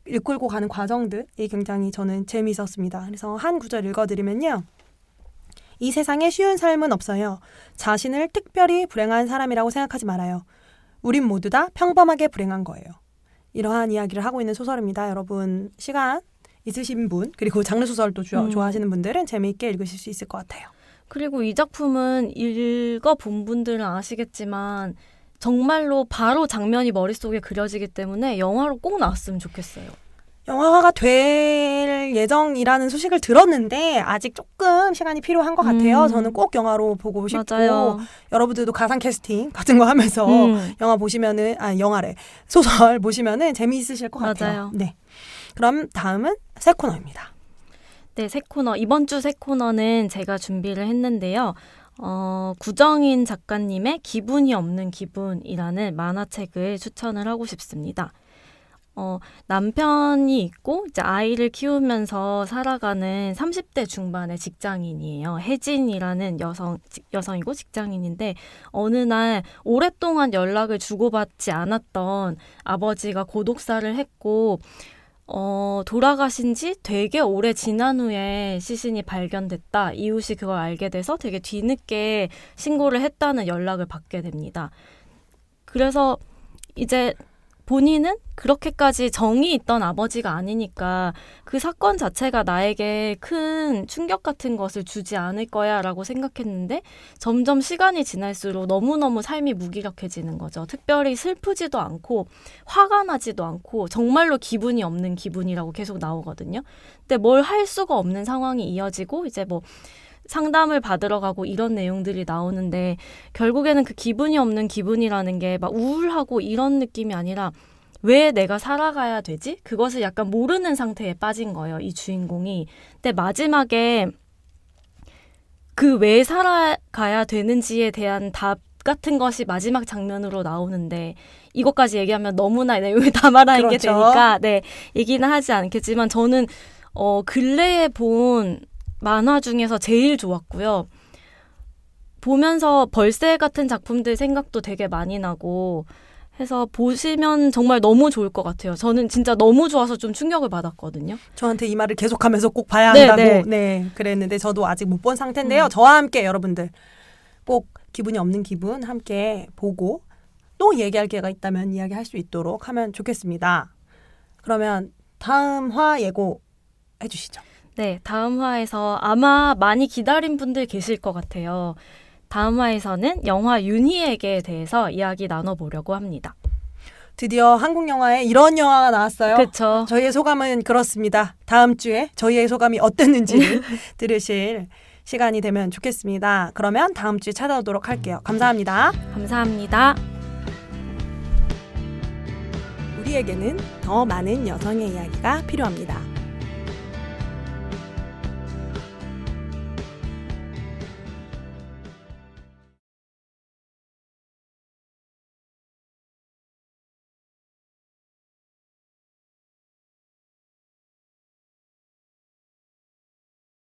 이끌고 가는 과정들이 굉장히 저는 재미있었습니다. 그래서 한 구절 읽어드리면요. 이 세상에 쉬운 삶은 없어요. 자신을 특별히 불행한 사람이라고 생각하지 말아요. 우린 모두 다 평범하게 불행한 거예요. 이러한 이야기를 하고 있는 소설입니다. 여러분 시간 있으신 분 그리고 장르 소설도 좋아하시는 분들은 재미있게 읽으실 수 있을 것 같아요. 그리고 이 작품은 읽어본 분들은 아시겠지만 정말로 바로 장면이 머릿속에 그려지기 때문에 영화로 꼭 나왔으면 좋겠어요. 영화화가 될 예정이라는 소식을 들었는데 아직 조금 시간이 필요한 것 같아요. 저는 꼭 영화로 보고 싶고 맞아요. 여러분들도 가상 캐스팅 같은 거 하면서 영화 보시면은 소설 보시면은 재미있으실 것 같아요. 맞아요. 네. 그럼 다음은 새 코너입니다. 네, 새 코너. 이번 주 새 코너는 제가 준비를 했는데요. 구정인 작가님의 기분이 없는 기분이라는 만화책을 추천을 하고 싶습니다. 남편이 있고 이제 아이를 키우면서 살아가는 30대 중반의 직장인이에요. 혜진이라는 여성이고 직장인인데 어느 날 오랫동안 연락을 주고받지 않았던 아버지가 고독사를 했고 돌아가신 지 되게 오래 지난 후에 시신이 발견됐다. 이웃이 그걸 알게 돼서 되게 뒤늦게 신고를 했다는 연락을 받게 됩니다. 그래서 이제 본인은 그렇게까지 정이 있던 아버지가 아니니까 그 사건 자체가 나에게 큰 충격 같은 것을 주지 않을 거야 라고 생각했는데 점점 시간이 지날수록 너무너무 삶이 무기력해지는 거죠. 특별히 슬프지도 않고 화가 나지도 않고 정말로 기분이 없는 기분이라고 계속 나오거든요. 근데 뭘 할 수가 없는 상황이 이어지고 이제 뭐 상담을 받으러 가고 이런 내용들이 나오는데 결국에는 그 기분이 없는 기분이라는 게 막 우울하고 이런 느낌이 아니라 왜 내가 살아가야 되지? 그것을 약간 모르는 상태에 빠진 거예요, 이 주인공이. 근데 마지막에 그 왜 살아가야 되는지에 대한 답 같은 것이 마지막 장면으로 나오는데 이것까지 얘기하면 너무나 내용을 다 말하는 게 되니까 얘기는 하지 않겠지만 저는 근래에 본 만화 중에서 제일 좋았고요. 보면서 벌새 같은 작품들 생각도 되게 많이 나고 해서 보시면 정말 너무 좋을 것 같아요. 저는 진짜 너무 좋아서 좀 충격을 받았거든요. 저한테 이 말을 계속하면서 꼭 봐야 네, 한다고 네. 그랬는데 저도 아직 못 본 상태인데요. 저와 함께 여러분들 꼭 기분이 없는 기분 함께 보고 또 얘기할 기회가 있다면 이야기할 수 있도록 하면 좋겠습니다. 그러면 다음 화 예고해 주시죠. 네, 다음 화에서 아마 많이 기다린 분들 계실 것 같아요. 다음 화에서는 영화 윤희에게 대해서 이야기 나눠보려고 합니다. 드디어 한국 영화에 이런 영화가 나왔어요. 그렇죠. 저희의 소감은 그렇습니다. 다음 주에 저희의 소감이 어땠는지 들으실 시간이 되면 좋겠습니다. 그러면 다음 주에 찾아오도록 할게요. 감사합니다. 감사합니다. 우리에게는 더 많은 여성의 이야기가 필요합니다.